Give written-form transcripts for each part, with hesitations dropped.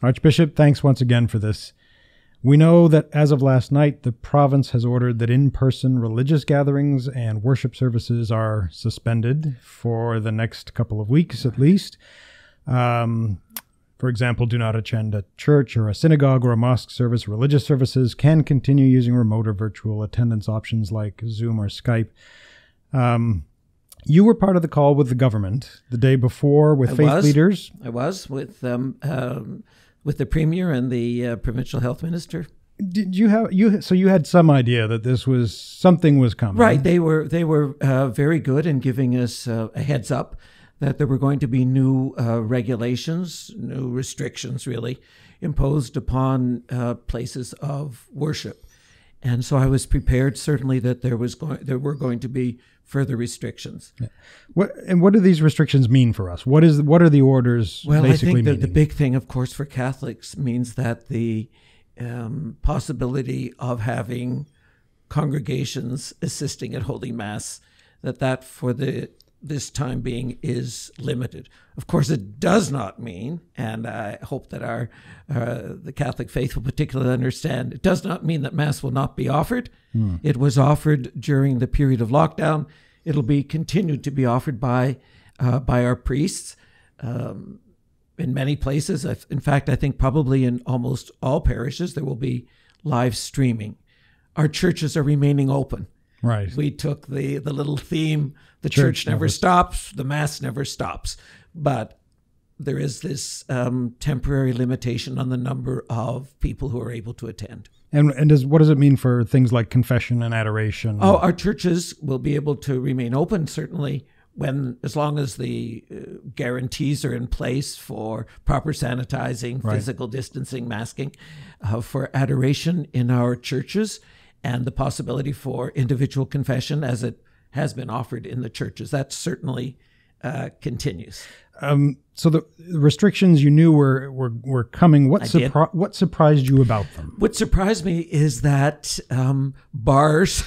Archbishop, thanks once again for this. We know that as of last night, the province has ordered that in-person religious gatherings and worship services are suspended for the next couple of weeks at least. For example, do not attend a church or a synagogue or a mosque service. Religious services can continue using remote or virtual attendance options like Zoom or Skype. You were part of the call with the government the day before with faith leaders. I was with the Premier and the provincial health minister. Did you have so you had some idea that something was coming? Right. They were very good in giving us a heads up that there were going to be new regulations, new restrictions, really, imposed upon places of worship. And so I was prepared, certainly, that there were going to be further restrictions. Yeah. What do these restrictions mean for us? What are the orders basically I think meaning? The big thing, of course, for Catholics means that the possibility of having congregations assisting at Holy Mass, that for this time being is limited. Of course, it does not mean, and I hope that the Catholic faithful particularly understand, it does not mean that Mass will not be offered. It was offered during the period of lockdown. It'll be continued to be offered by our priests in many places. In fact, I think probably in almost all parishes there will be live streaming. Our churches are remaining open. Right. We took the little theme, the church never stops, the Mass never stops. But there is this temporary limitation on the number of people who are able to attend. And what does it mean for things like confession and adoration? Oh, our churches will be able to remain open, certainly, as long as the guarantees are in place for proper sanitizing, physical distancing, masking, for adoration in our churches, and the possibility for individual confession as it has been offered in the churches. That certainly continues. So the restrictions you knew were coming. What surprised you about them? What surprised me is that bars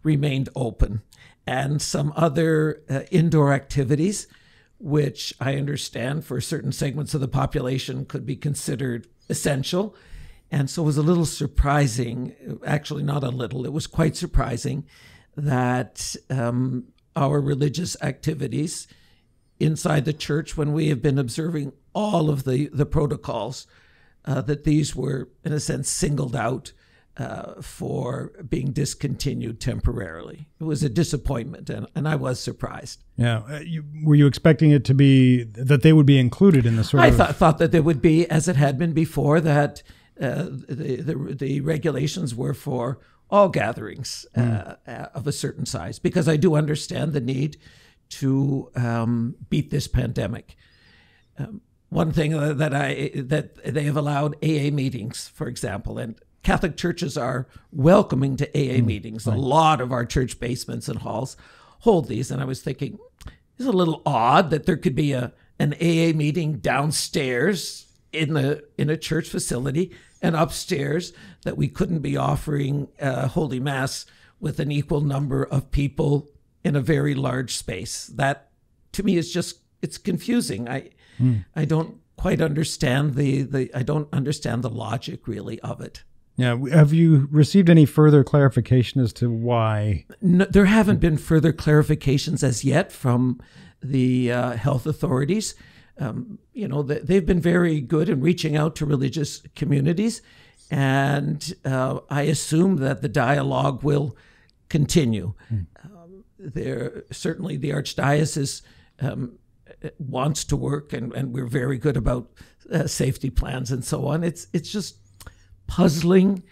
remained open and some other indoor activities, which I understand for certain segments of the population could be considered essential. And so it was a little surprising, actually not a little, it was quite surprising that our religious activities inside the church, when we have been observing all of the protocols, that these were, in a sense, singled out for being discontinued temporarily. It was a disappointment, and I was surprised. Yeah. Were you expecting it to be, that they would be included in the sort of... I thought that there would be, as it had been before, that the regulations were for all gatherings of a certain size, because I do understand the need to beat this pandemic. One thing that they have allowed AA meetings, for example, and Catholic churches are welcoming to AA meetings. Right. A lot of our church basements and halls hold these, and I was thinking, it's a little odd that there could be an AA meeting downstairs in a church facility, and upstairs that we couldn't be offering Holy Mass with an equal number of people in a very large space. That, to me, is just, it's confusing. I don't quite understand I don't understand the logic, really, of it. Yeah. Have you received any further clarification as to why? No, there haven't been further clarifications as yet from the health authorities. They've been very good in reaching out to religious communities, and I assume that the dialogue will continue. Certainly the Archdiocese wants to work, and we're very good about safety plans and so on. It's just puzzling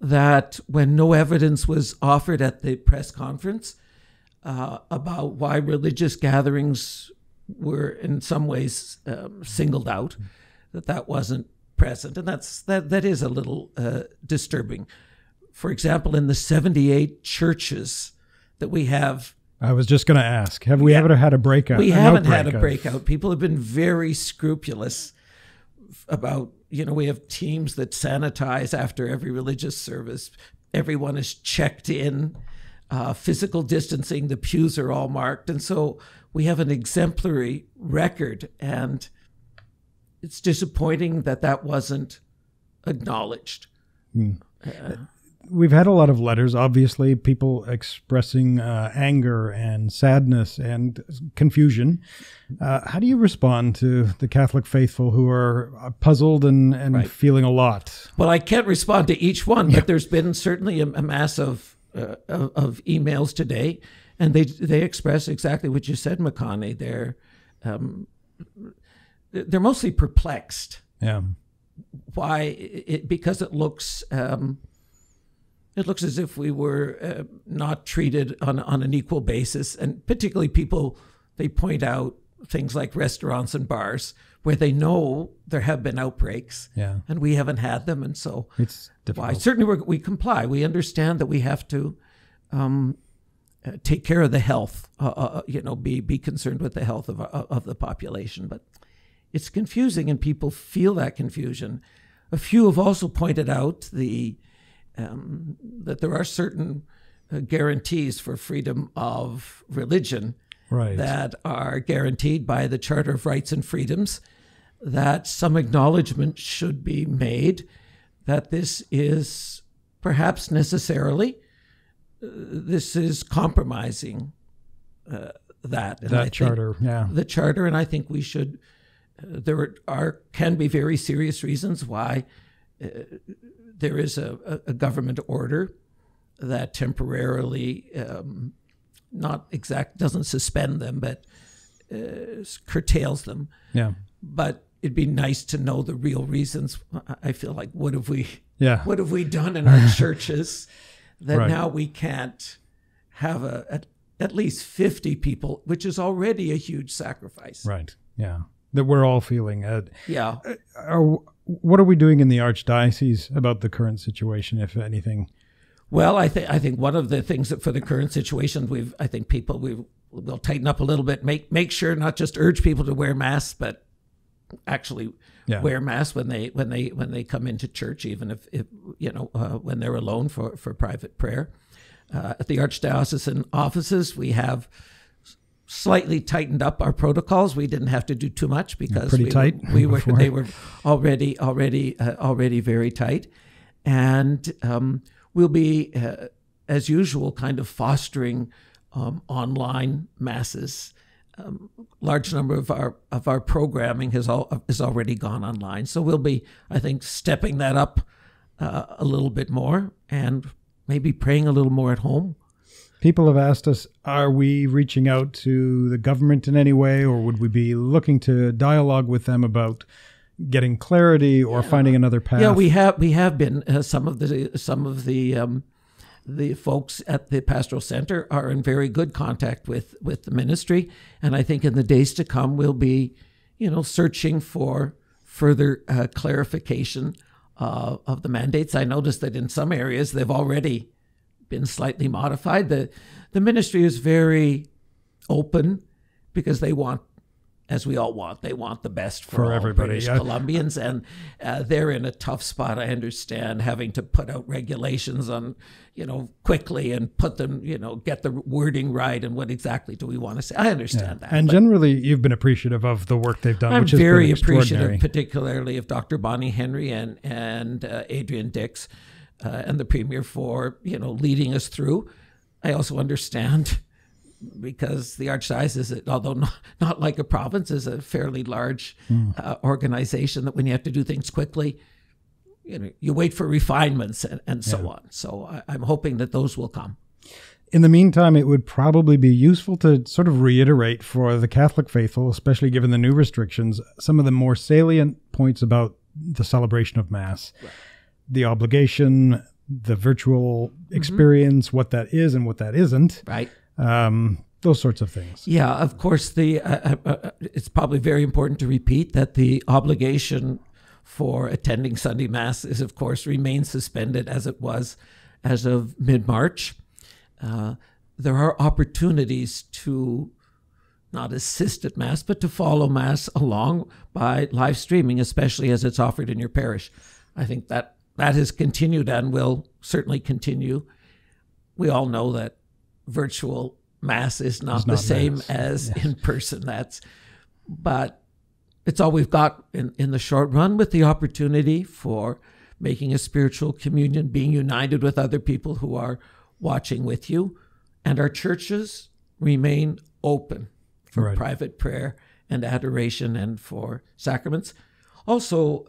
that when no evidence was offered at the press conference about why religious gatherings were in some ways singled out, that wasn't present. And that is a little disturbing. For example, in the 78 churches that we have. I was just going to ask, have we ever had a breakout? We haven't had a breakout. People have been very scrupulous about, we have teams that sanitize after every religious service. Everyone is checked in, physical distancing, the pews are all marked. And so we have an exemplary record. And it's disappointing that wasn't acknowledged. We've had a lot of letters, obviously, people expressing anger and sadness and confusion. How do you respond to the Catholic faithful who are puzzled and feeling a lot? Well, I can't respond to each one, but there's been certainly a mass of emails today, and they express exactly what you said, Makane. They're mostly perplexed. Yeah. Why? Because it looks as if we were not treated on an equal basis, and particularly people, they point out things like restaurants and bars where they know there have been outbreaks, and we haven't had them, and so it's difficult. Certainly we comply. We understand that we have to take care of the health, be concerned with the health of the population, but it's confusing, and people feel that confusion. A few have also pointed out that there are certain guarantees for freedom of religion that are guaranteed by the Charter of Rights and Freedoms, that some acknowledgement should be made that this is perhaps necessarily, this is compromising that charter, the charter, and I think we should. Can be very serious reasons why there is a government order that temporarily, doesn't suspend them, but curtails them. Yeah. But it'd be nice to know the real reasons. I feel like what have we done in our churches that now we can't have at least 50 people, which is already a huge sacrifice. Right. Yeah. That we're all feeling. What are we doing in the Archdiocese about the current situation, if anything? Well, I think one of the things that for the current situation, we'll tighten up a little bit, make sure not just urge people to wear masks, but actually wear masks when they come into church, even if when they're alone for private prayer. At the Archdiocesan offices, we have slightly tightened up our protocols. We didn't have to do too much because they were already very tight, and we'll be as usual kind of fostering online masses. Large number of our programming has already gone online, so we'll be, I think, stepping that up a little bit more and maybe praying a little more at home. People have asked us, are we reaching out to the government in any way, or would we be looking to dialogue with them about getting clarity or finding another path? Yeah, we have been. Some of the folks at the pastoral center are in very good contact with the ministry, and I think in the days to come we'll be, searching for further clarification of the mandates. I noticed that in some areas they've already been slightly modified. The ministry is very open because they want, as we all want, they want the best for all everybody. British Columbians, and they're in a tough spot. I understand having to put out regulations on, quickly and put them, get the wording right and what exactly do we want to say. I understand that. And generally, you've been appreciative of the work they've done, I'm which has very been appreciative, particularly of Dr. Bonnie Henry and Adrian Dix and the Premier for, leading us through. I also understand, because the Archdiocese, although not like a province, is a fairly large organization, that when you have to do things quickly, you wait for refinements and so on. So I'm hoping that those will come. In the meantime, it would probably be useful to sort of reiterate for the Catholic faithful, especially given the new restrictions, some of the more salient points about the celebration of Mass. Right. The obligation, the virtual experience, what that is and what that isn't. Right. Those sorts of things. Yeah, of course, it's probably very important to repeat that the obligation for attending Sunday Mass is, of course, remains suspended as it was as of mid-March. There are opportunities to not assist at Mass, but to follow Mass along by live streaming, especially as it's offered in your parish. I think that has continued and will certainly continue. We all know that virtual Mass is not the same as in person. But it's all we've got in the short run, with the opportunity for making a spiritual communion, being united with other people who are watching with you. And our churches remain open for private prayer and adoration and for sacraments. Also,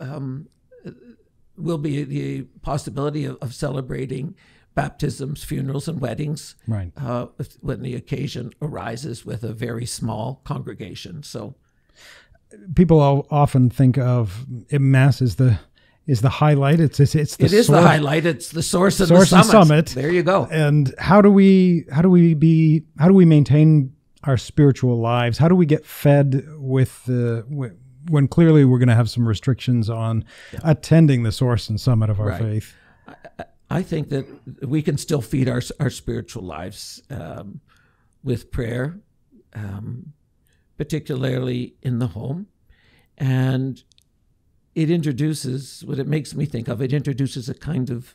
will be the possibility of celebrating baptisms, funerals, and weddings when the occasion arises with a very small congregation. So, people often think of Mass as the highlight. It is the highlight. It's the source and the summit. There you go. And how do we maintain our spiritual lives? How do we get fed with when clearly we're going to have some restrictions on attending the source and summit of our faith? I think that we can still feed our spiritual lives with prayer, particularly in the home. And it introduces a kind of,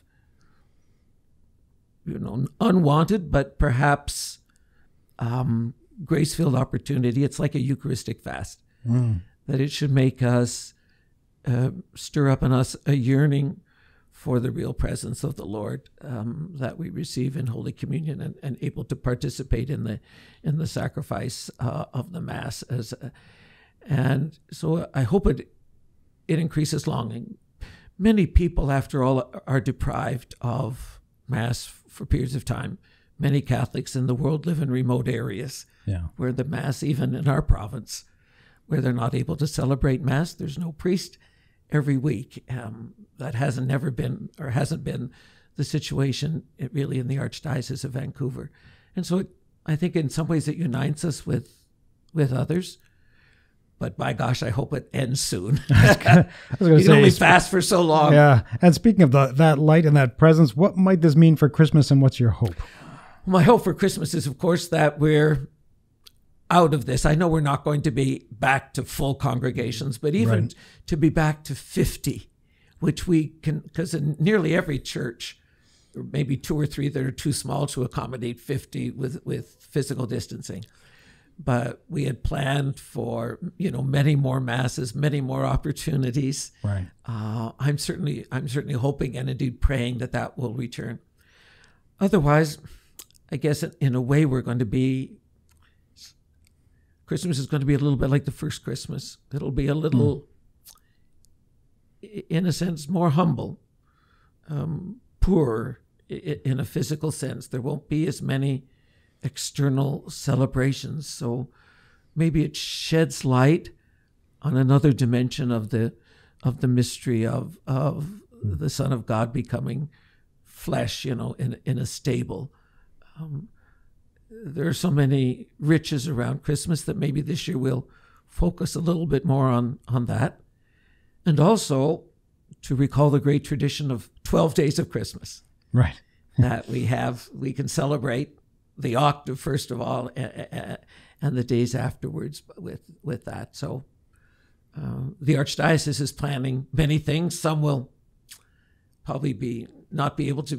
unwanted, but perhaps grace-filled opportunity. It's like a Eucharistic fast, that it should make us stir up in us a yearning for the real presence of the Lord that we receive in Holy Communion and able to participate in the sacrifice of the Mass. And so I hope it increases longing. Many people, after all, are deprived of Mass for periods of time. Many Catholics in the world live in remote areas where the Mass, even in our province, where they're not able to celebrate Mass, there's no priest every week. That hasn't been the situation really in the Archdiocese of Vancouver. And so I think in some ways it unites us with others. But by gosh, I hope it ends soon. You can only fast for so long. Yeah. And speaking of that light and that presence, what might this mean for Christmas, and what's your hope? My hope for Christmas is, of course, that we're out of this. I know we're not going to be back to full congregations, but even to be back to 50, which we can, because in nearly every church, there may be 2 or 3 that are too small to accommodate 50 with physical distancing. But we had planned for, many more masses, many more opportunities. Right. I'm certainly hoping and indeed praying that will return. Otherwise, I guess in a way Christmas is going to be a little bit like the first Christmas. It'll be a little, in a sense, more humble, poorer in a physical sense. There won't be as many external celebrations, so maybe it sheds light on another dimension of the mystery of the Son of God becoming flesh, in a stable. There are so many riches around Christmas that maybe this year we'll focus a little bit more on that, and also to recall the great tradition of 12 days of Christmas, right? That we can celebrate the octave first of all, and the days afterwards with that. So the Archdiocese is planning many things. Some will probably not be able to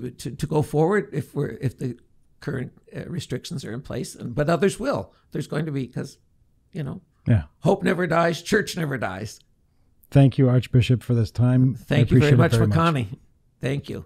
go forward if the current restrictions are in place, but others will. There's going to be, because hope never dies, church never dies. Thank you, Archbishop, for this time. Thank you very much, Makani. Thank you.